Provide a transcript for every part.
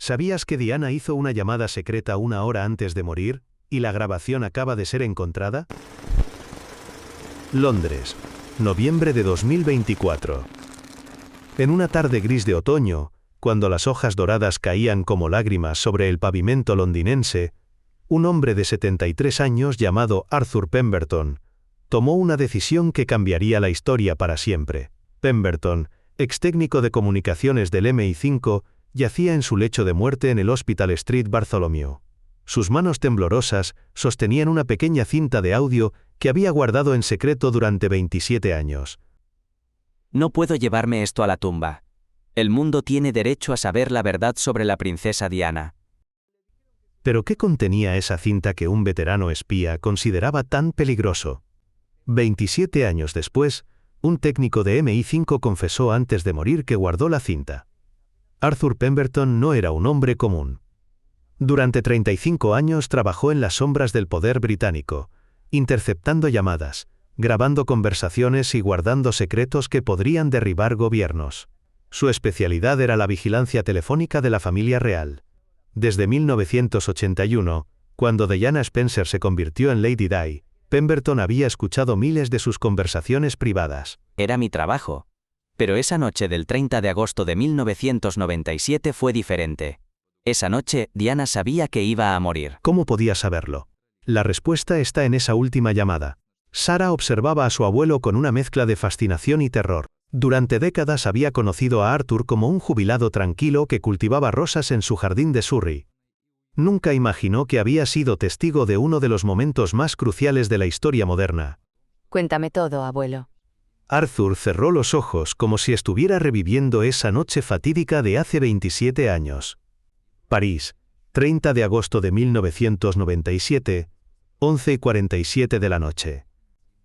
¿Sabías que Diana hizo una llamada secreta una hora antes de morir, y la grabación acaba de ser encontrada? Londres, noviembre de 2024. En una tarde gris de otoño, cuando las hojas doradas caían como lágrimas sobre el pavimento londinense, un hombre de 73 años llamado Arthur Pemberton tomó una decisión que cambiaría la historia para siempre. Pemberton, ex técnico de comunicaciones del MI5, yacía en su lecho de muerte en el Hospital Street Bartholomew. Sus manos temblorosas sostenían una pequeña cinta de audio que había guardado en secreto durante 27 años. No puedo llevarme esto a la tumba. El mundo tiene derecho a saber la verdad sobre la princesa Diana. ¿Pero qué contenía esa cinta que un veterano espía consideraba tan peligroso? 27 años después, un técnico de MI5 confesó antes de morir que guardó la cinta. Arthur Pemberton no era un hombre común. Durante 35 años trabajó en las sombras del poder británico, interceptando llamadas, grabando conversaciones y guardando secretos que podrían derribar gobiernos. Su especialidad era la vigilancia telefónica de la familia real. Desde 1981, cuando Diana Spencer se convirtió en Lady Di, Pemberton había escuchado miles de sus conversaciones privadas. Era mi trabajo. Pero esa noche del 30 de agosto de 1997 fue diferente. Esa noche, Diana sabía que iba a morir. ¿Cómo podía saberlo? La respuesta está en esa última llamada. Sarah observaba a su abuelo con una mezcla de fascinación y terror. Durante décadas había conocido a Arthur como un jubilado tranquilo que cultivaba rosas en su jardín de Surrey. Nunca imaginó que había sido testigo de uno de los momentos más cruciales de la historia moderna. Cuéntame todo, abuelo. Arthur cerró los ojos como si estuviera reviviendo esa noche fatídica de hace 27 años. París, 30 de agosto de 1997, 11:47 de la noche.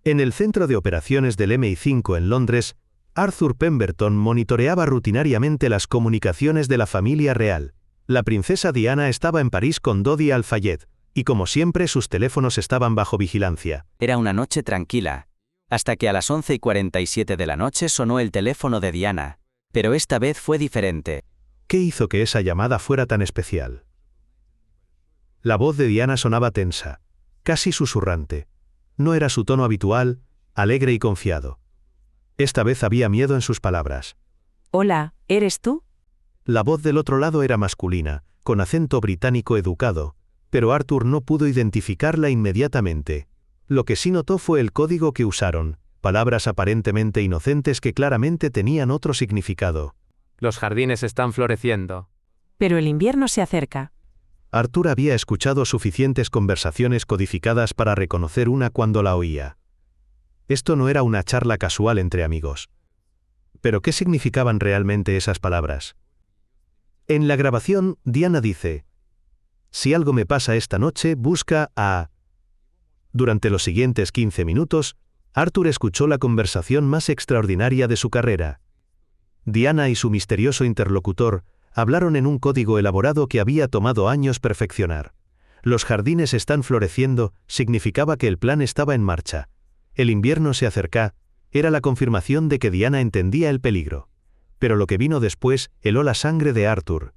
En el centro de operaciones del MI5 en Londres, Arthur Pemberton monitoreaba rutinariamente las comunicaciones de la familia real. La princesa Diana estaba en París con Dodi Al-Fayed, y como siempre sus teléfonos estaban bajo vigilancia. Era una noche tranquila. Hasta que a las 11:47 de la noche sonó el teléfono de Diana. Pero esta vez fue diferente. ¿Qué hizo que esa llamada fuera tan especial? La voz de Diana sonaba tensa, casi susurrante. No era su tono habitual, alegre y confiado. Esta vez había miedo en sus palabras. Hola, ¿eres tú? La voz del otro lado era masculina, con acento británico educado, pero Arthur no pudo identificarla inmediatamente. Lo que sí notó fue el código que usaron, palabras aparentemente inocentes que claramente tenían otro significado. Los jardines están floreciendo. Pero el invierno se acerca. Arthur había escuchado suficientes conversaciones codificadas para reconocer una cuando la oía. Esto no era una charla casual entre amigos. ¿Pero qué significaban realmente esas palabras? En la grabación, Diana dice: «Si algo me pasa esta noche, busca a...». Durante los siguientes 15 minutos, Arthur escuchó la conversación más extraordinaria de su carrera. Diana y su misterioso interlocutor hablaron en un código elaborado que había tomado años perfeccionar. Los jardines están floreciendo significaba que el plan estaba en marcha. El invierno se acerca, era la confirmación de que Diana entendía el peligro. Pero lo que vino después heló la sangre de Arthur.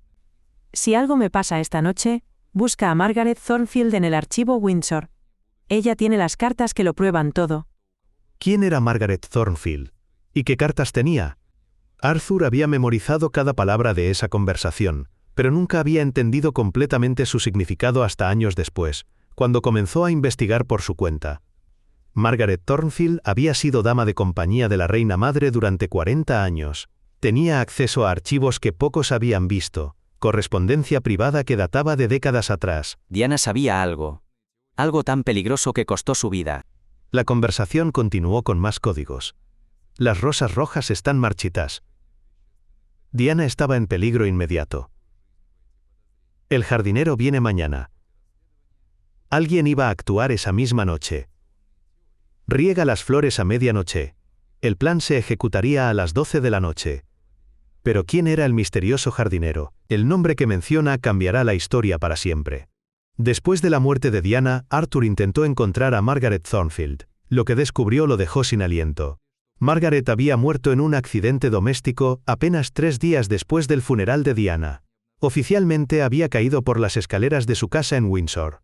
Si algo me pasa esta noche, busca a Margaret Thornfield en el archivo Windsor. Ella tiene las cartas que lo prueban todo. ¿Quién era Margaret Thornfield? ¿Y qué cartas tenía? Arthur había memorizado cada palabra de esa conversación, pero nunca había entendido completamente su significado hasta años después, cuando comenzó a investigar por su cuenta. Margaret Thornfield había sido dama de compañía de la reina madre durante 40 años. Tenía acceso a archivos que pocos habían visto, correspondencia privada que databa de décadas atrás. Diana sabía algo. Algo tan peligroso que costó su vida. La conversación continuó con más códigos. Las rosas rojas están marchitas. Diana estaba en peligro inmediato. El jardinero viene mañana. Alguien iba a actuar esa misma noche. Riega las flores a medianoche. El plan se ejecutaría a las 12 de la noche. Pero ¿quién era el misterioso jardinero? El nombre que menciona cambiará la historia para siempre. Después de la muerte de Diana, Arthur intentó encontrar a Margaret Thornfield. Lo que descubrió lo dejó sin aliento. Margaret había muerto en un accidente doméstico apenas 3 días después del funeral de Diana. Oficialmente había caído por las escaleras de su casa en Windsor.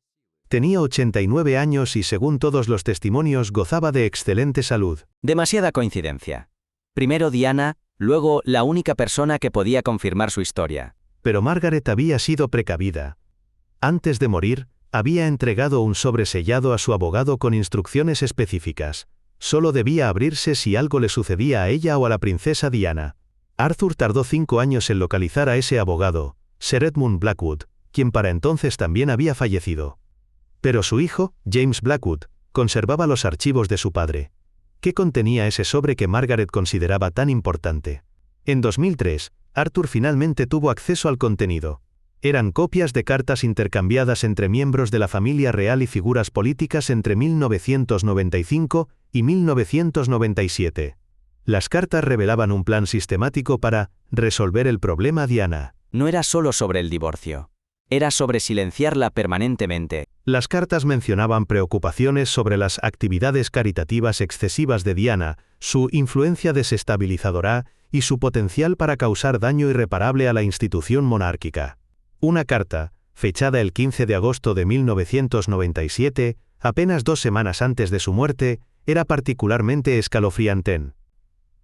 Tenía 89 años y según todos los testimonios gozaba de excelente salud. Demasiada coincidencia. Primero Diana, luego la única persona que podía confirmar su historia. Pero Margaret había sido precavida. Antes de morir, había entregado un sobre sellado a su abogado con instrucciones específicas. Solo debía abrirse si algo le sucedía a ella o a la princesa Diana. Arthur tardó 5 años en localizar a ese abogado, Sir Edmund Blackwood, quien para entonces también había fallecido. Pero su hijo, James Blackwood, conservaba los archivos de su padre. ¿Qué contenía ese sobre que Margaret consideraba tan importante? En 2003, Arthur finalmente tuvo acceso al contenido. Eran copias de cartas intercambiadas entre miembros de la familia real y figuras políticas entre 1995 y 1997. Las cartas revelaban un plan sistemático para resolver el problema Diana. No era solo sobre el divorcio. Era sobre silenciarla permanentemente. Las cartas mencionaban preocupaciones sobre las actividades caritativas excesivas de Diana, su influencia desestabilizadora y su potencial para causar daño irreparable a la institución monárquica. Una carta, fechada el 15 de agosto de 1997, apenas 2 semanas antes de su muerte, era particularmente escalofriante.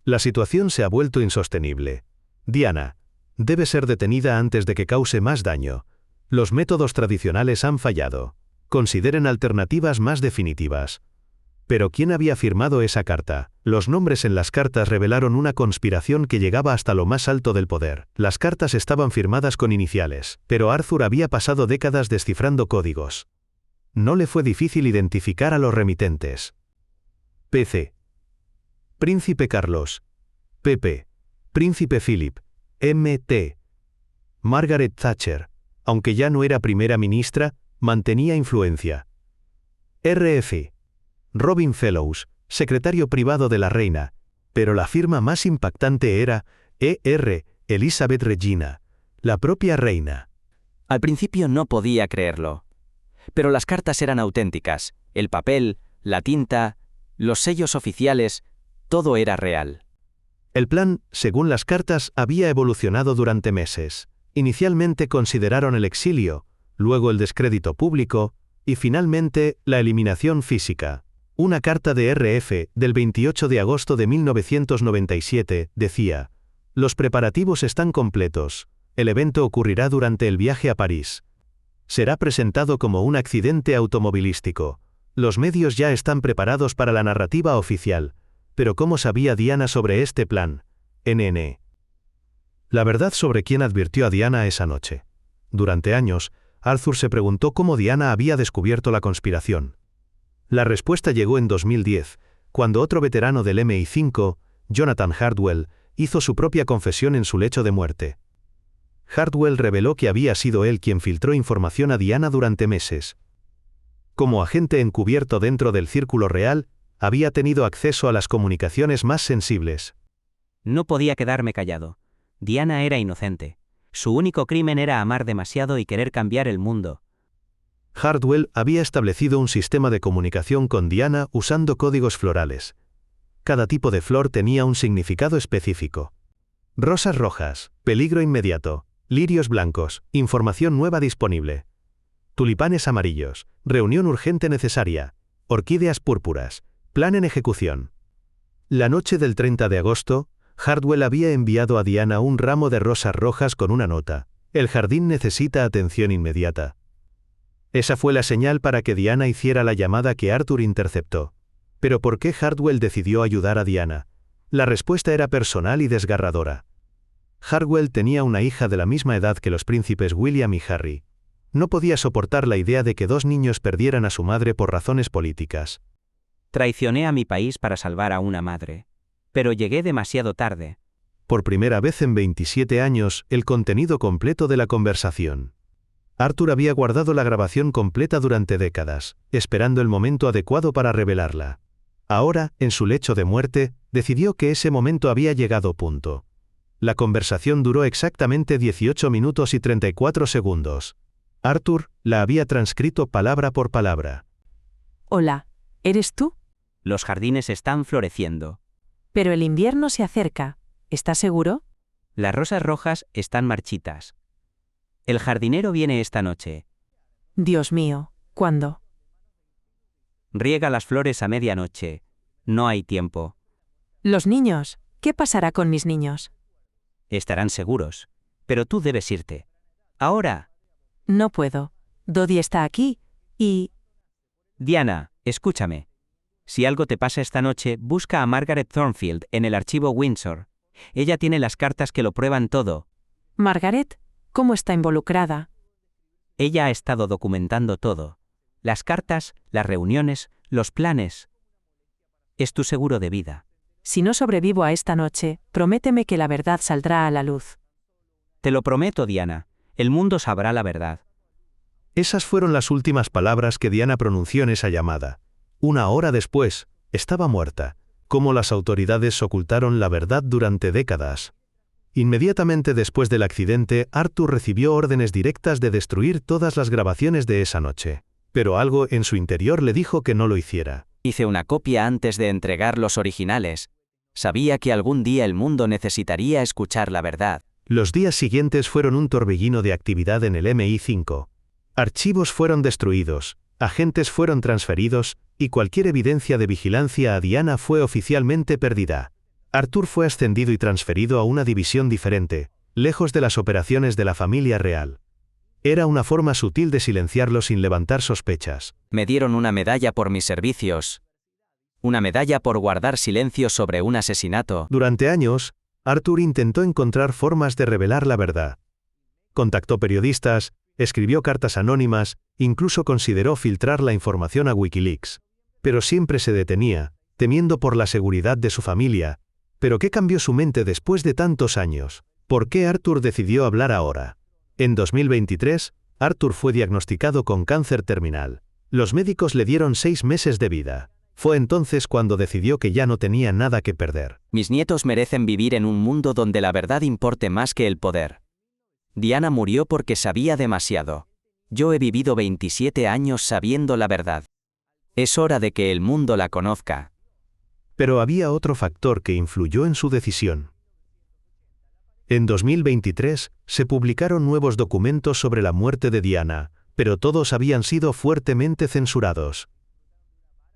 La situación se ha vuelto insostenible. Diana debe ser detenida antes de que cause más daño. Los métodos tradicionales han fallado. Consideren alternativas más definitivas. Pero ¿quién había firmado esa carta? Los nombres en las cartas revelaron una conspiración que llegaba hasta lo más alto del poder. Las cartas estaban firmadas con iniciales, pero Arthur había pasado décadas descifrando códigos. No le fue difícil identificar a los remitentes. PC. Príncipe Carlos. PP. Príncipe Philip. MT. Margaret Thatcher, aunque ya no era primera ministra, mantenía influencia. RF. Robin Fellows, secretario privado de la reina, pero la firma más impactante era ER. Elizabeth Regina, la propia reina. Al principio no podía creerlo. Pero las cartas eran auténticas, el papel, la tinta, los sellos oficiales, todo era real. El plan, según las cartas, había evolucionado durante meses. Inicialmente consideraron el exilio, luego el descrédito público, y finalmente la eliminación física. Una carta de RF, del 28 de agosto de 1997, decía: «Los preparativos están completos. El evento ocurrirá durante el viaje a París. Será presentado como un accidente automovilístico. Los medios ya están preparados para la narrativa oficial. Pero ¿cómo sabía Diana sobre este plan? NN». La verdad sobre quién advirtió a Diana esa noche. Durante años, Arthur se preguntó cómo Diana había descubierto la conspiración. La respuesta llegó en 2010, cuando otro veterano del MI5, Jonathan Hardwell, hizo su propia confesión en su lecho de muerte. Hardwell reveló que había sido él quien filtró información a Diana durante meses. Como agente encubierto dentro del círculo real, había tenido acceso a las comunicaciones más sensibles. No podía quedarme callado. Diana era inocente. Su único crimen era amar demasiado y querer cambiar el mundo. Hardwell había establecido un sistema de comunicación con Diana usando códigos florales. Cada tipo de flor tenía un significado específico. Rosas rojas, peligro inmediato; lirios blancos, información nueva disponible; tulipanes amarillos, reunión urgente necesaria; orquídeas púrpuras, plan en ejecución. La noche del 30 de agosto, Hardwell había enviado a Diana un ramo de rosas rojas con una nota: «El jardín necesita atención inmediata». Esa fue la señal para que Diana hiciera la llamada que Arthur interceptó. ¿Pero por qué Hardwell decidió ayudar a Diana? La respuesta era personal y desgarradora. Hardwell tenía una hija de la misma edad que los príncipes William y Harry. No podía soportar la idea de que 2 niños perdieran a su madre por razones políticas. Traicioné a mi país para salvar a una madre. Pero llegué demasiado tarde. Por primera vez en 27 años, el contenido completo de la conversación. Arthur había guardado la grabación completa durante décadas, esperando el momento adecuado para revelarla. Ahora, en su lecho de muerte, decidió que ese momento había llegado. La conversación duró exactamente 18 minutos y 34 segundos. Arthur la había transcrito palabra por palabra. Hola, ¿eres tú? Los jardines están floreciendo. Pero el invierno se acerca. ¿Estás seguro? Las rosas rojas están marchitas. El jardinero viene esta noche. Dios mío, ¿cuándo? Riega las flores a medianoche. No hay tiempo. Los niños, ¿qué pasará con mis niños? Estarán seguros. Pero tú debes irte. Ahora. No puedo. Dodie está aquí, y... Diana, escúchame. Si algo te pasa esta noche, busca a Margaret Thornfield en el archivo Windsor. Ella tiene las cartas que lo prueban todo. Margaret, ¿cómo está involucrada? Ella ha estado documentando todo. Las cartas, las reuniones, los planes. Es tu seguro de vida. Si no sobrevivo a esta noche, prométeme que la verdad saldrá a la luz. Te lo prometo, Diana. El mundo sabrá la verdad. Esas fueron las últimas palabras que Diana pronunció en esa llamada. Una hora después, estaba muerta. Cómo las autoridades ocultaron la verdad durante décadas. Inmediatamente después del accidente, Arthur recibió órdenes directas de destruir todas las grabaciones de esa noche. Pero algo en su interior le dijo que no lo hiciera. Hice una copia antes de entregar los originales. Sabía que algún día el mundo necesitaría escuchar la verdad. Los días siguientes fueron un torbellino de actividad en el MI5. Archivos fueron destruidos, agentes fueron transferidos, y cualquier evidencia de vigilancia a Diana fue oficialmente perdida. Arthur fue ascendido y transferido a una división diferente, lejos de las operaciones de la familia real. Era una forma sutil de silenciarlo sin levantar sospechas. Me dieron una medalla por mis servicios. Una medalla por guardar silencio sobre un asesinato. Durante años, Arthur intentó encontrar formas de revelar la verdad. Contactó periodistas, escribió cartas anónimas, incluso consideró filtrar la información a Wikileaks. Pero siempre se detenía, temiendo por la seguridad de su familia. ¿Pero qué cambió su mente después de tantos años? ¿Por qué Arthur decidió hablar ahora? En 2023, Arthur fue diagnosticado con cáncer terminal. Los médicos le dieron 6 meses de vida. Fue entonces cuando decidió que ya no tenía nada que perder. Mis nietos merecen vivir en un mundo donde la verdad importe más que el poder. Diana murió porque sabía demasiado. Yo he vivido 27 años sabiendo la verdad. Es hora de que el mundo la conozca. Pero había otro factor que influyó en su decisión. En 2023, se publicaron nuevos documentos sobre la muerte de Diana, pero todos habían sido fuertemente censurados.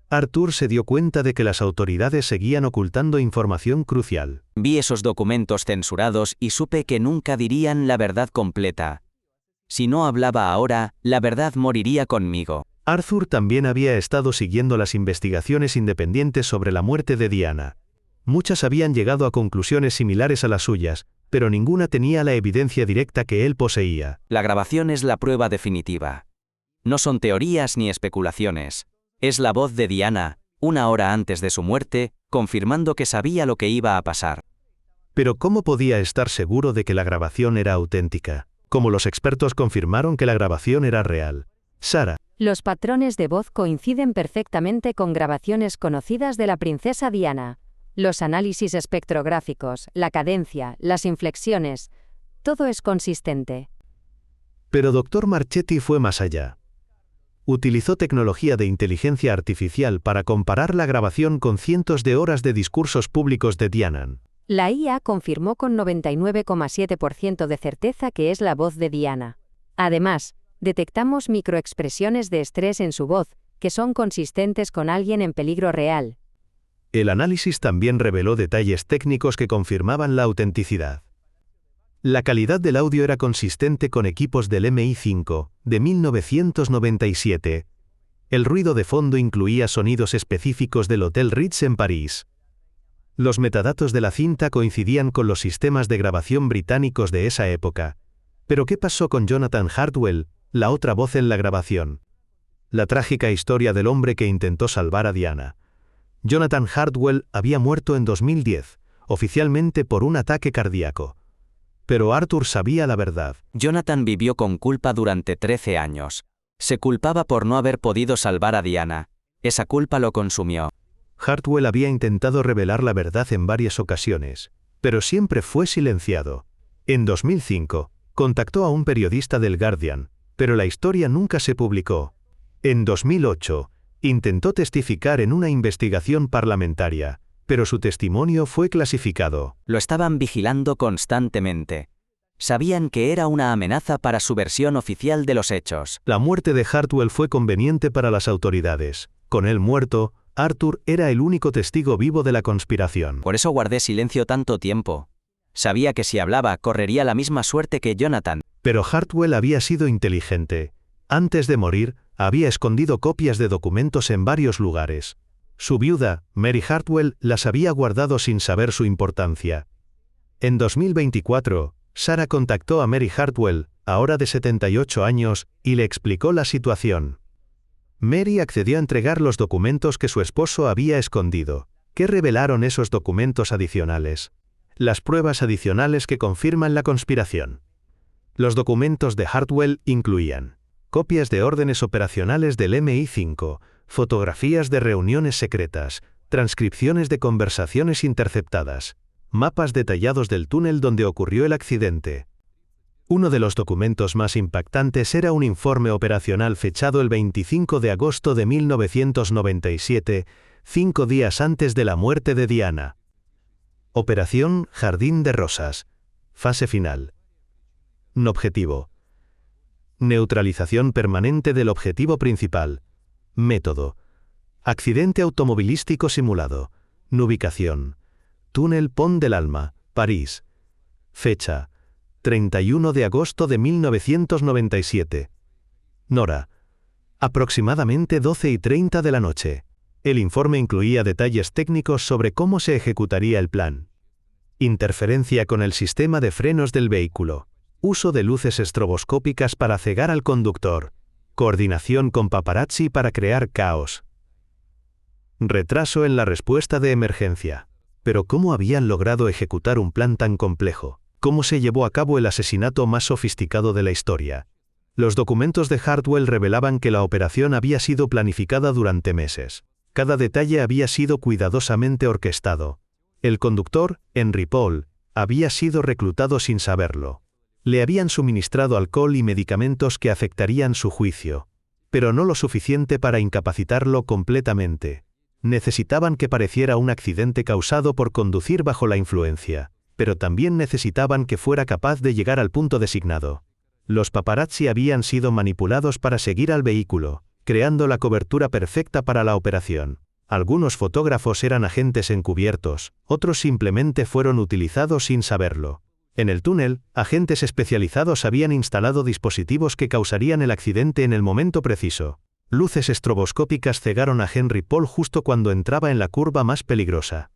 Arthur se dio cuenta de que las autoridades seguían ocultando información crucial. Vi esos documentos censurados y supe que nunca dirían la verdad completa. Si no hablaba ahora, la verdad moriría conmigo. Arthur también había estado siguiendo las investigaciones independientes sobre la muerte de Diana. Muchas habían llegado a conclusiones similares a las suyas, pero ninguna tenía la evidencia directa que él poseía. La grabación es la prueba definitiva. No son teorías ni especulaciones. Es la voz de Diana, una hora antes de su muerte, confirmando que sabía lo que iba a pasar. Pero ¿cómo podía estar seguro de que la grabación era auténtica? Como los expertos confirmaron que la grabación era real. Sara. Los patrones de voz coinciden perfectamente con grabaciones conocidas de la princesa Diana. Los análisis espectrográficos, la cadencia, las inflexiones, todo es consistente. Pero Dr. Marchetti fue más allá. Utilizó tecnología de inteligencia artificial para comparar la grabación con cientos de horas de discursos públicos de Diana. La IA confirmó con 99,7% de certeza que es la voz de Diana. Además, detectamos microexpresiones de estrés en su voz, que son consistentes con alguien en peligro real. El análisis también reveló detalles técnicos que confirmaban la autenticidad. La calidad del audio era consistente con equipos del MI5, de 1997. El ruido de fondo incluía sonidos específicos del Hotel Ritz en París. Los metadatos de la cinta coincidían con los sistemas de grabación británicos de esa época. Pero ¿qué pasó con Jonathan Hartwell, la otra voz en la grabación? La trágica historia del hombre que intentó salvar a Diana. Jonathan Hartwell había muerto en 2010, oficialmente por un ataque cardíaco. Pero Arthur sabía la verdad. Jonathan vivió con culpa durante 13 años. Se culpaba por no haber podido salvar a Diana. Esa culpa lo consumió. Hartwell había intentado revelar la verdad en varias ocasiones, pero siempre fue silenciado. En 2005, contactó a un periodista del Guardian, pero la historia nunca se publicó. En 2008, intentó testificar en una investigación parlamentaria, pero su testimonio fue clasificado. Lo estaban vigilando constantemente. Sabían que era una amenaza para su versión oficial de los hechos. La muerte de Hartwell fue conveniente para las autoridades. Con él muerto, Arthur era el único testigo vivo de la conspiración. Por eso guardé silencio tanto tiempo. Sabía que si hablaba correría la misma suerte que Jonathan. Pero Hartwell había sido inteligente. Antes de morir, había escondido copias de documentos en varios lugares. Su viuda, Mary Hartwell, las había guardado sin saber su importancia. En 2024, Sarah contactó a Mary Hartwell, ahora de 78 años, y le explicó la situación. Mary accedió a entregar los documentos que su esposo había escondido. ¿Qué revelaron esos documentos adicionales? Las pruebas adicionales que confirman la conspiración. Los documentos de Hartwell incluían copias de órdenes operacionales del MI5, fotografías de reuniones secretas, transcripciones de conversaciones interceptadas, mapas detallados del túnel donde ocurrió el accidente. Uno de los documentos más impactantes era un informe operacional fechado el 25 de agosto de 1997, 5 días antes de la muerte de Diana. Operación Jardín de Rosas. Fase final. Objetivo. Neutralización permanente del objetivo principal. Método. Accidente automovilístico simulado. Ubicación. Túnel Pont del Alma, París. Fecha. 31 de agosto de 1997. Hora. Aproximadamente 12:30 de la noche. El informe incluía detalles técnicos sobre cómo se ejecutaría el plan. Interferencia con el sistema de frenos del vehículo. Uso de luces estroboscópicas para cegar al conductor. Coordinación con paparazzi para crear caos. Retraso en la respuesta de emergencia. Pero ¿cómo habían logrado ejecutar un plan tan complejo? ¿Cómo se llevó a cabo el asesinato más sofisticado de la historia? Los documentos de Hartwell revelaban que la operación había sido planificada durante meses. Cada detalle había sido cuidadosamente orquestado. El conductor, Henry Paul, había sido reclutado sin saberlo. Le habían suministrado alcohol y medicamentos que afectarían su juicio, pero no lo suficiente para incapacitarlo completamente. Necesitaban que pareciera un accidente causado por conducir bajo la influencia, pero también necesitaban que fuera capaz de llegar al punto designado. Los paparazzi habían sido manipulados para seguir al vehículo, creando la cobertura perfecta para la operación. Algunos fotógrafos eran agentes encubiertos, otros simplemente fueron utilizados sin saberlo. En el túnel, agentes especializados habían instalado dispositivos que causarían el accidente en el momento preciso. Luces estroboscópicas cegaron a Henry Paul justo cuando entraba en la curva más peligrosa.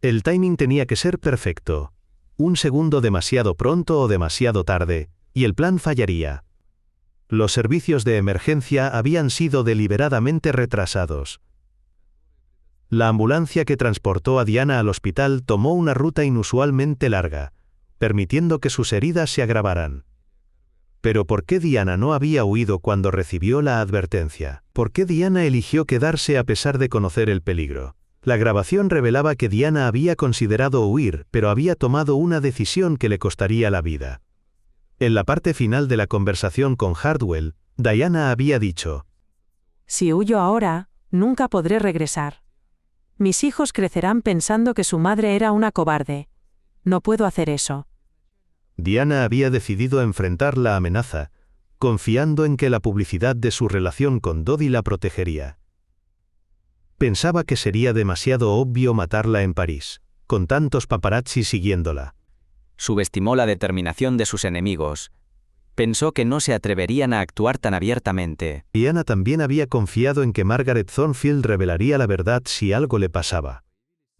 El timing tenía que ser perfecto. Un segundo demasiado pronto o demasiado tarde, y el plan fallaría. Los servicios de emergencia habían sido deliberadamente retrasados. La ambulancia que transportó a Diana al hospital tomó una ruta inusualmente larga, permitiendo que sus heridas se agravaran. Pero ¿por qué Diana no había huido cuando recibió la advertencia? ¿Por qué Diana eligió quedarse a pesar de conocer el peligro? La grabación revelaba que Diana había considerado huir, pero había tomado una decisión que le costaría la vida. En la parte final de la conversación con Hartwell, Diana había dicho: Si huyo ahora, nunca podré regresar. Mis hijos crecerán pensando que su madre era una cobarde. No puedo hacer eso. Diana había decidido enfrentar la amenaza, confiando en que la publicidad de su relación con Dodi la protegería. Pensaba que sería demasiado obvio matarla en París, con tantos paparazzi siguiéndola. Subestimó la determinación de sus enemigos. Pensó que no se atreverían a actuar tan abiertamente. Diana también había confiado en que Margaret Thornfield revelaría la verdad si algo le pasaba.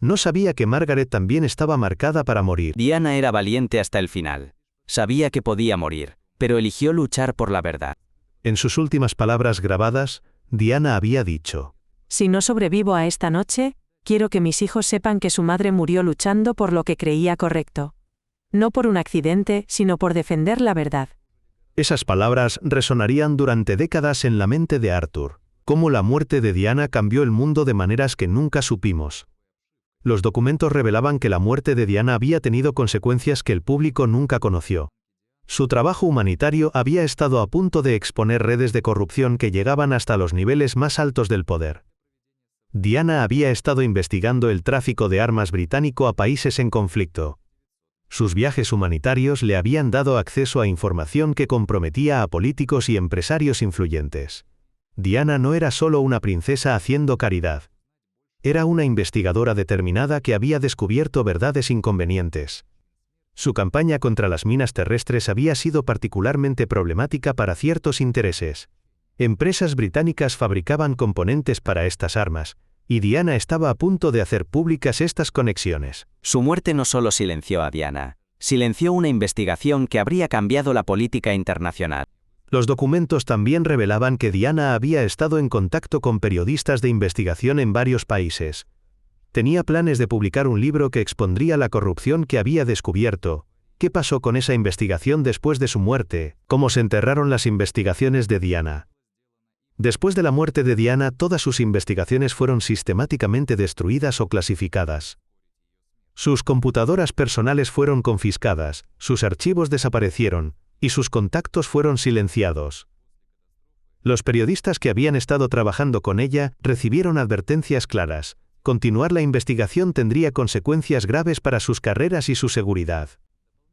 No sabía que Margaret también estaba marcada para morir. Diana era valiente hasta el final. Sabía que podía morir, pero eligió luchar por la verdad. En sus últimas palabras grabadas, Diana había dicho: Si no sobrevivo a esta noche, quiero que mis hijos sepan que su madre murió luchando por lo que creía correcto. No por un accidente, sino por defender la verdad. Esas palabras resonarían durante décadas en la mente de Arthur. Cómo la muerte de Diana cambió el mundo de maneras que nunca supimos. Los documentos revelaban que la muerte de Diana había tenido consecuencias que el público nunca conoció. Su trabajo humanitario había estado a punto de exponer redes de corrupción que llegaban hasta los niveles más altos del poder. Diana había estado investigando el tráfico de armas británico a países en conflicto. Sus viajes humanitarios le habían dado acceso a información que comprometía a políticos y empresarios influyentes. Diana no era solo una princesa haciendo caridad. Era una investigadora determinada que había descubierto verdades inconvenientes. Su campaña contra las minas terrestres había sido particularmente problemática para ciertos intereses. Empresas británicas fabricaban componentes para estas armas, y Diana estaba a punto de hacer públicas estas conexiones. Su muerte no solo silenció a Diana, silenció una investigación que habría cambiado la política internacional. Los documentos también revelaban que Diana había estado en contacto con periodistas de investigación en varios países. Tenía planes de publicar un libro que expondría la corrupción que había descubierto. ¿Qué pasó con esa investigación después de su muerte? ¿Cómo se enterraron las investigaciones de Diana? Después de la muerte de Diana, todas sus investigaciones fueron sistemáticamente destruidas o clasificadas. Sus computadoras personales fueron confiscadas, sus archivos desaparecieron, y sus contactos fueron silenciados. Los periodistas que habían estado trabajando con ella recibieron advertencias claras. Continuar la investigación tendría consecuencias graves para sus carreras y su seguridad.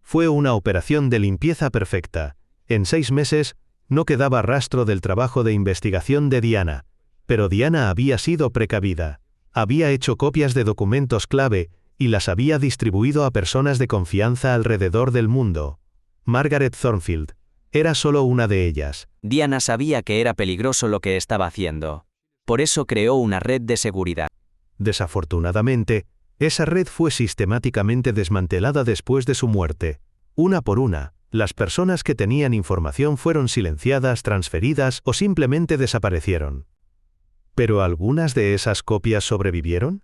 Fue una operación de limpieza perfecta. En 6 meses, no quedaba rastro del trabajo de investigación de Diana. Pero Diana había sido precavida. Había hecho copias de documentos clave, y las había distribuido a personas de confianza alrededor del mundo. Margaret Thornfield era solo una de ellas. Diana sabía que era peligroso lo que estaba haciendo. Por eso creó una red de seguridad. Desafortunadamente, esa red fue sistemáticamente desmantelada después de su muerte. Una por una, las personas que tenían información fueron silenciadas, transferidas o simplemente desaparecieron. ¿Pero algunas de esas copias sobrevivieron?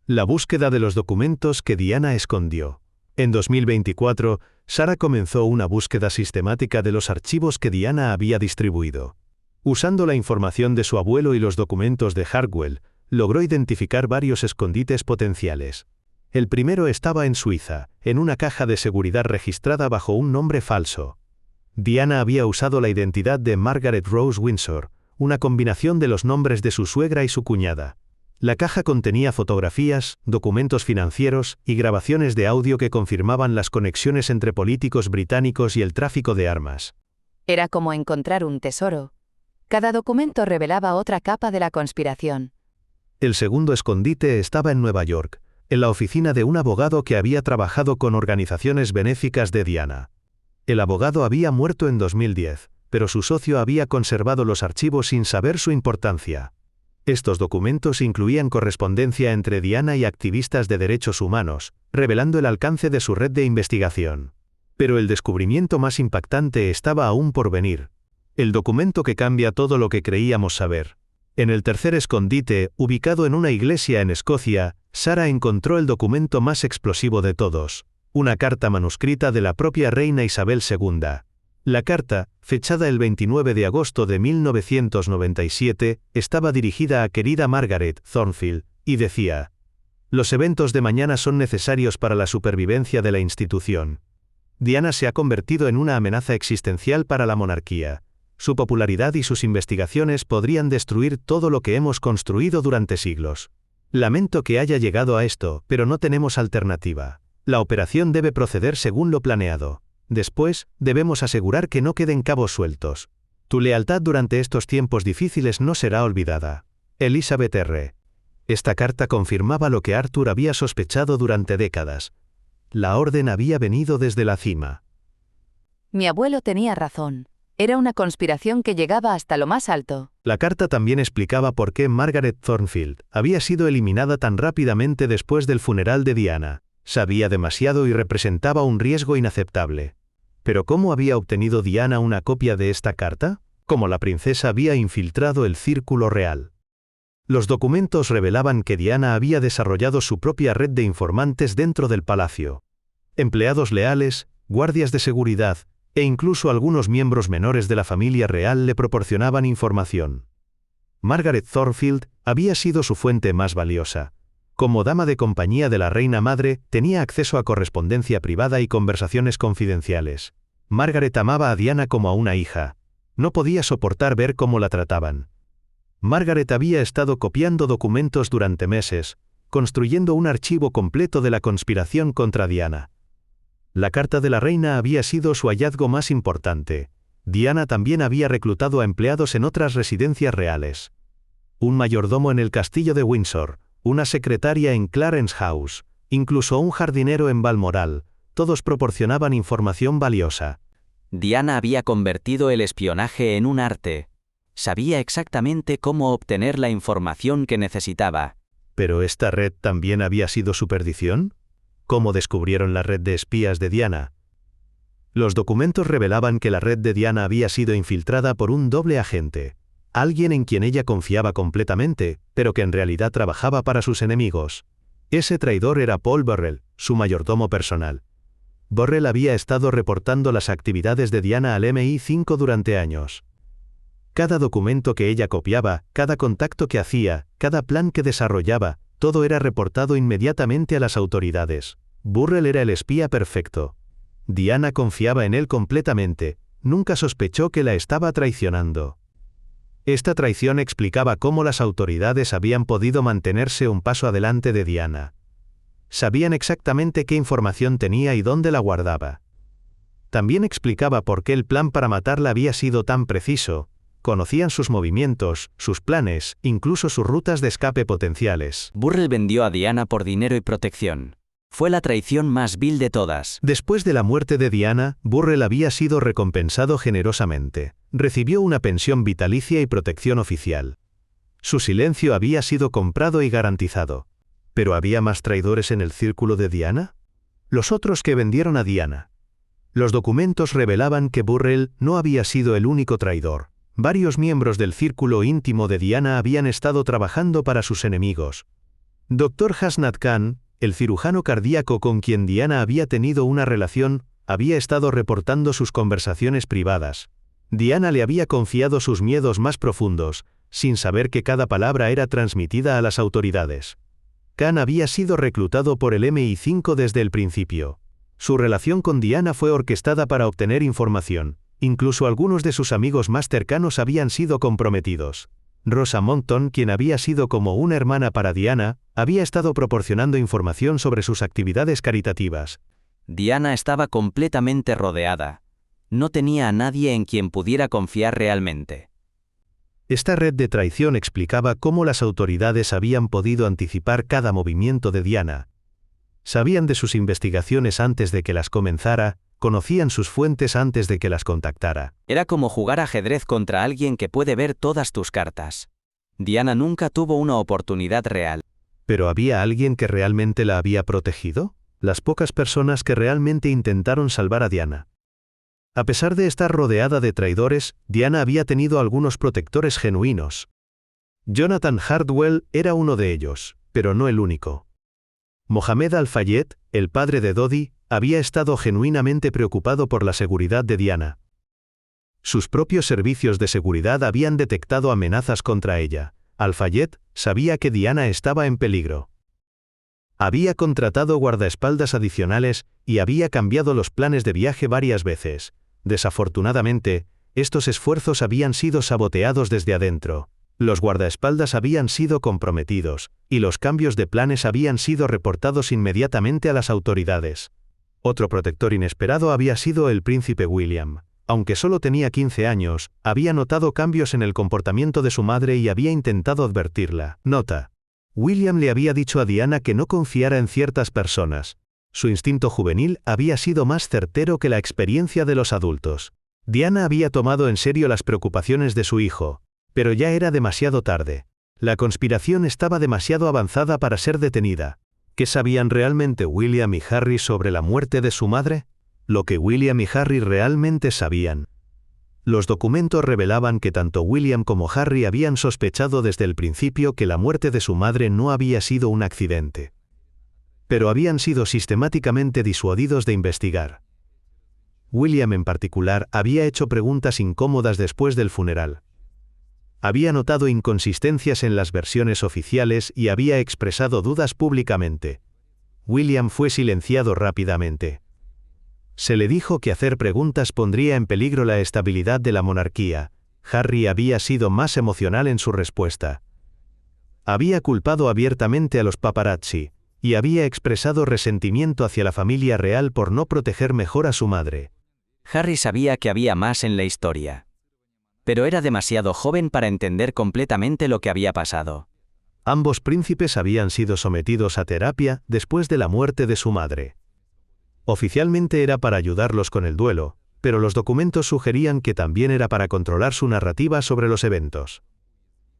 La búsqueda de los documentos que Diana escondió. En 2024, Sarah comenzó una búsqueda sistemática de los archivos que Diana había distribuido. Usando la información de su abuelo y los documentos de Hartwell, logró identificar varios escondites potenciales. El primero estaba en Suiza, en una caja de seguridad registrada bajo un nombre falso. Diana había usado la identidad de Margaret Rose Windsor, una combinación de los nombres de su suegra y su cuñada. La caja contenía fotografías, documentos financieros y grabaciones de audio que confirmaban las conexiones entre políticos británicos y el tráfico de armas. Era como encontrar un tesoro. Cada documento revelaba otra capa de la conspiración. El segundo escondite estaba en Nueva York, en la oficina de un abogado que había trabajado con organizaciones benéficas de Diana. El abogado había muerto en 2010, pero su socio había conservado los archivos sin saber su importancia. Estos documentos incluían correspondencia entre Diana y activistas de derechos humanos, revelando el alcance de su red de investigación. Pero el descubrimiento más impactante estaba aún por venir. El documento que cambia todo lo que creíamos saber. En el tercer escondite, ubicado en una iglesia en Escocia, Sarah encontró el documento más explosivo de todos, una carta manuscrita de la propia reina Isabel II. La carta, fechada el 29 de agosto de 1997, estaba dirigida a querida Margaret Thornfield, y decía: «Los eventos de mañana son necesarios para la supervivencia de la institución. Diana se ha convertido en una amenaza existencial para la monarquía. Su popularidad y sus investigaciones podrían destruir todo lo que hemos construido durante siglos. Lamento que haya llegado a esto, pero no tenemos alternativa. La operación debe proceder según lo planeado. Después, debemos asegurar que no queden cabos sueltos. Tu lealtad durante estos tiempos difíciles no será olvidada. Elizabeth R.» Esta carta confirmaba lo que Arthur había sospechado durante décadas. La orden había venido desde la cima. Mi abuelo tenía razón. Era una conspiración que llegaba hasta lo más alto. La carta también explicaba por qué Margaret Thornfield había sido eliminada tan rápidamente después del funeral de Diana. Sabía demasiado y representaba un riesgo inaceptable. ¿Pero cómo había obtenido Diana una copia de esta carta? ¿Cómo la princesa había infiltrado el círculo real? Los documentos revelaban que Diana había desarrollado su propia red de informantes dentro del palacio. Empleados leales, guardias de seguridad, e incluso algunos miembros menores de la familia real le proporcionaban información. Margaret Thornfield había sido su fuente más valiosa. Como dama de compañía de la reina madre, tenía acceso a correspondencia privada y conversaciones confidenciales. Margaret amaba a Diana como a una hija. No podía soportar ver cómo la trataban. Margaret había estado copiando documentos durante meses, construyendo un archivo completo de la conspiración contra Diana. La carta de la reina había sido su hallazgo más importante. Diana también había reclutado a empleados en otras residencias reales. Un mayordomo en el castillo de Windsor, una secretaria en Clarence House, incluso un jardinero en Balmoral, todos proporcionaban información valiosa. Diana había convertido el espionaje en un arte. Sabía exactamente cómo obtener la información que necesitaba. ¿Pero esta red también había sido su perdición? ¿Cómo descubrieron la red de espías de Diana? Los documentos revelaban que la red de Diana había sido infiltrada por un doble agente, alguien en quien ella confiaba completamente, pero que en realidad trabajaba para sus enemigos. Ese traidor era Paul Burrell, su mayordomo personal. Burrell había estado reportando las actividades de Diana al MI5 durante años. Cada documento que ella copiaba, cada contacto que hacía, cada plan que desarrollaba, todo era reportado inmediatamente a las autoridades. Burrell era el espía perfecto. Diana confiaba en él completamente, nunca sospechó que la estaba traicionando. Esta traición explicaba cómo las autoridades habían podido mantenerse un paso adelante de Diana. Sabían exactamente qué información tenía y dónde la guardaba. También explicaba por qué el plan para matarla había sido tan preciso. Conocían sus movimientos, sus planes, incluso sus rutas de escape potenciales. Burrell vendió a Diana por dinero y protección. Fue la traición más vil de todas. Después de la muerte de Diana, Burrell había sido recompensado generosamente. Recibió una pensión vitalicia y protección oficial. Su silencio había sido comprado y garantizado. ¿Pero había más traidores en el círculo de Diana? Los otros que vendieron a Diana. Los documentos revelaban que Burrell no había sido el único traidor. Varios miembros del círculo íntimo de Diana habían estado trabajando para sus enemigos. Dr. Hasnat Khan, el cirujano cardíaco con quien Diana había tenido una relación, había estado reportando sus conversaciones privadas. Diana le había confiado sus miedos más profundos, sin saber que cada palabra era transmitida a las autoridades. Khan había sido reclutado por el MI5 desde el principio. Su relación con Diana fue orquestada para obtener información. Incluso algunos de sus amigos más cercanos habían sido comprometidos. Rosa Monckton, quien había sido como una hermana para Diana, había estado proporcionando información sobre sus actividades caritativas. Diana estaba completamente rodeada. No tenía a nadie en quien pudiera confiar realmente. Esta red de traición explicaba cómo las autoridades habían podido anticipar cada movimiento de Diana. Sabían de sus investigaciones antes de que las comenzara, conocían sus fuentes antes de que las contactara. Era como jugar ajedrez contra alguien que puede ver todas tus cartas. Diana nunca tuvo una oportunidad real. ¿Pero había alguien que realmente la había protegido? Las pocas personas que realmente intentaron salvar a Diana. A pesar de estar rodeada de traidores, Diana había tenido algunos protectores genuinos. Jonathan Hardwell era uno de ellos, pero no el único. Mohamed Al-Fayed, el padre de Dodi, había estado genuinamente preocupado por la seguridad de Diana. Sus propios servicios de seguridad habían detectado amenazas contra ella. Al-Fayed sabía que Diana estaba en peligro. Había contratado guardaespaldas adicionales y había cambiado los planes de viaje varias veces. Desafortunadamente, estos esfuerzos habían sido saboteados desde adentro. Los guardaespaldas habían sido comprometidos, y los cambios de planes habían sido reportados inmediatamente a las autoridades. Otro protector inesperado había sido el príncipe William. Aunque solo tenía 15 años, había notado cambios en el comportamiento de su madre y había intentado advertirla. Nota: William le había dicho a Diana que no confiara en ciertas personas. Su instinto juvenil había sido más certero que la experiencia de los adultos. Diana había tomado en serio las preocupaciones de su hijo, pero ya era demasiado tarde. La conspiración estaba demasiado avanzada para ser detenida. ¿Qué sabían realmente William y Harry sobre la muerte de su madre? Lo que William y Harry realmente sabían. Los documentos revelaban que tanto William como Harry habían sospechado desde el principio que la muerte de su madre no había sido un accidente. Pero habían sido sistemáticamente disuadidos de investigar. William en particular había hecho preguntas incómodas después del funeral. Había notado inconsistencias en las versiones oficiales y había expresado dudas públicamente. William fue silenciado rápidamente. Se le dijo que hacer preguntas pondría en peligro la estabilidad de la monarquía. Harry había sido más emocional en su respuesta. Había culpado abiertamente a los paparazzi. y había expresado resentimiento hacia la familia real por no proteger mejor a su madre. Harry sabía que había más en la historia. Pero era demasiado joven para entender completamente lo que había pasado. Ambos príncipes habían sido sometidos a terapia después de la muerte de su madre. Oficialmente era para ayudarlos con el duelo, pero los documentos sugerían que también era para controlar su narrativa sobre los eventos.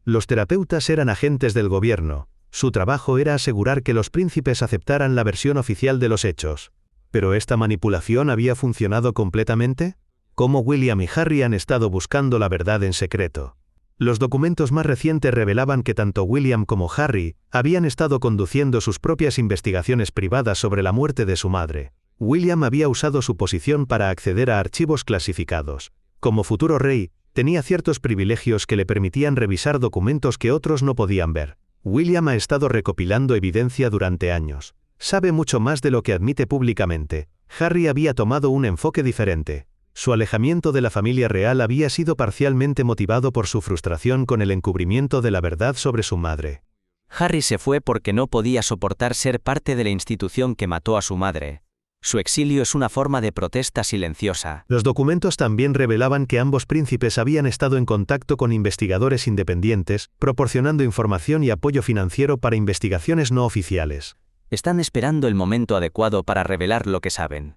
Los terapeutas eran agentes del gobierno, su trabajo era asegurar que los príncipes aceptaran la versión oficial de los hechos. ¿Pero esta manipulación había funcionado completamente? ¿Cómo William y Harry han estado buscando la verdad en secreto? Los documentos más recientes revelaban que tanto William como Harry habían estado conduciendo sus propias investigaciones privadas sobre la muerte de su madre. William había usado su posición para acceder a archivos clasificados. Como futuro rey, tenía ciertos privilegios que le permitían revisar documentos que otros no podían ver. William ha estado recopilando evidencia durante años. Sabe mucho más de lo que admite públicamente. Harry había tomado un enfoque diferente. Su alejamiento de la familia real había sido parcialmente motivado por su frustración con el encubrimiento de la verdad sobre su madre. Harry se fue porque no podía soportar ser parte de la institución que mató a su madre. Su exilio es una forma de protesta silenciosa. Los documentos también revelaban que ambos príncipes habían estado en contacto con investigadores independientes, proporcionando información y apoyo financiero para investigaciones no oficiales. Están esperando el momento adecuado para revelar lo que saben.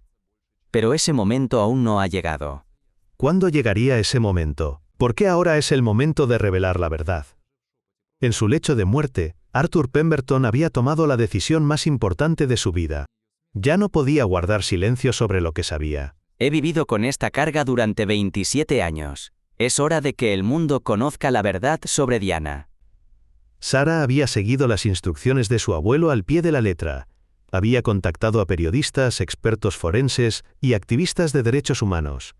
Pero ese momento aún no ha llegado. ¿Cuándo llegaría ese momento? ¿Por qué ahora es el momento de revelar la verdad? En su lecho de muerte, Arthur Pemberton había tomado la decisión más importante de su vida. Ya no podía guardar silencio sobre lo que sabía. He vivido con esta carga durante 27 años. Es hora de que el mundo conozca la verdad sobre Diana. Sarah había seguido las instrucciones de su abuelo al pie de la letra. Había contactado a periodistas, expertos forenses y activistas de derechos humanos.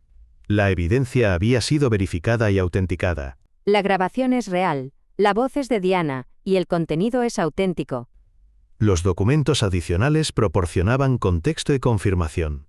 La evidencia había sido verificada y autenticada. La grabación es real, la voz es de Diana, y el contenido es auténtico. Los documentos adicionales proporcionaban contexto y confirmación.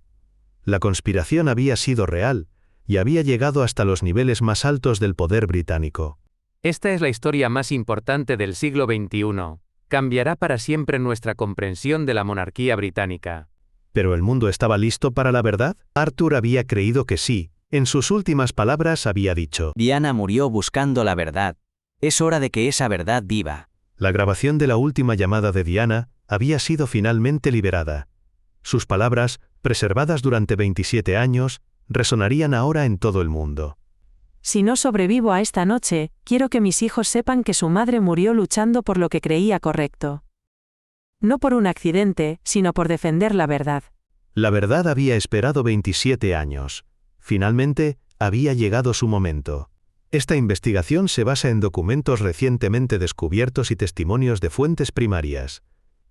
La conspiración había sido real, y había llegado hasta los niveles más altos del poder británico. Esta es la historia más importante del siglo XXI. Cambiará para siempre nuestra comprensión de la monarquía británica. ¿Pero el mundo estaba listo para la verdad? Arthur había creído que sí. En sus últimas palabras había dicho: Diana murió buscando la verdad. Es hora de que esa verdad viva. La grabación de la última llamada de Diana había sido finalmente liberada. Sus palabras, preservadas durante 27 años, resonarían ahora en todo el mundo. Si no sobrevivo a esta noche, quiero que mis hijos sepan que su madre murió luchando por lo que creía correcto. No por un accidente, sino por defender la verdad. La verdad había esperado 27 años. Finalmente, había llegado su momento. Esta investigación se basa en documentos recientemente descubiertos y testimonios de fuentes primarias.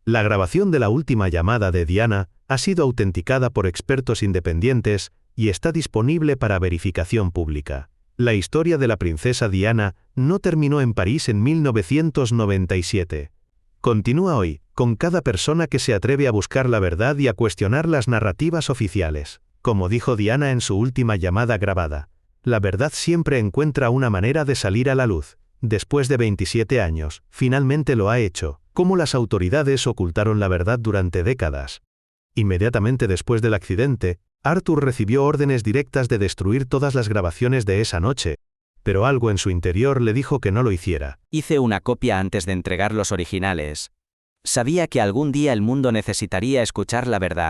La grabación de la última llamada de Diana ha sido autenticada por expertos independientes y está disponible para verificación pública. La historia de la princesa Diana no terminó en París en 1997. Continúa hoy, con cada persona que se atreve a buscar la verdad y a cuestionar las narrativas oficiales. Como dijo Diana en su última llamada grabada, la verdad siempre encuentra una manera de salir a la luz. Después de 27 años, finalmente lo ha hecho. ¿Cómo las autoridades ocultaron la verdad durante décadas? Inmediatamente después del accidente, Arthur recibió órdenes directas de destruir todas las grabaciones de esa noche, pero algo en su interior le dijo que no lo hiciera. Hice una copia antes de entregar los originales. Sabía que algún día el mundo necesitaría escuchar la verdad.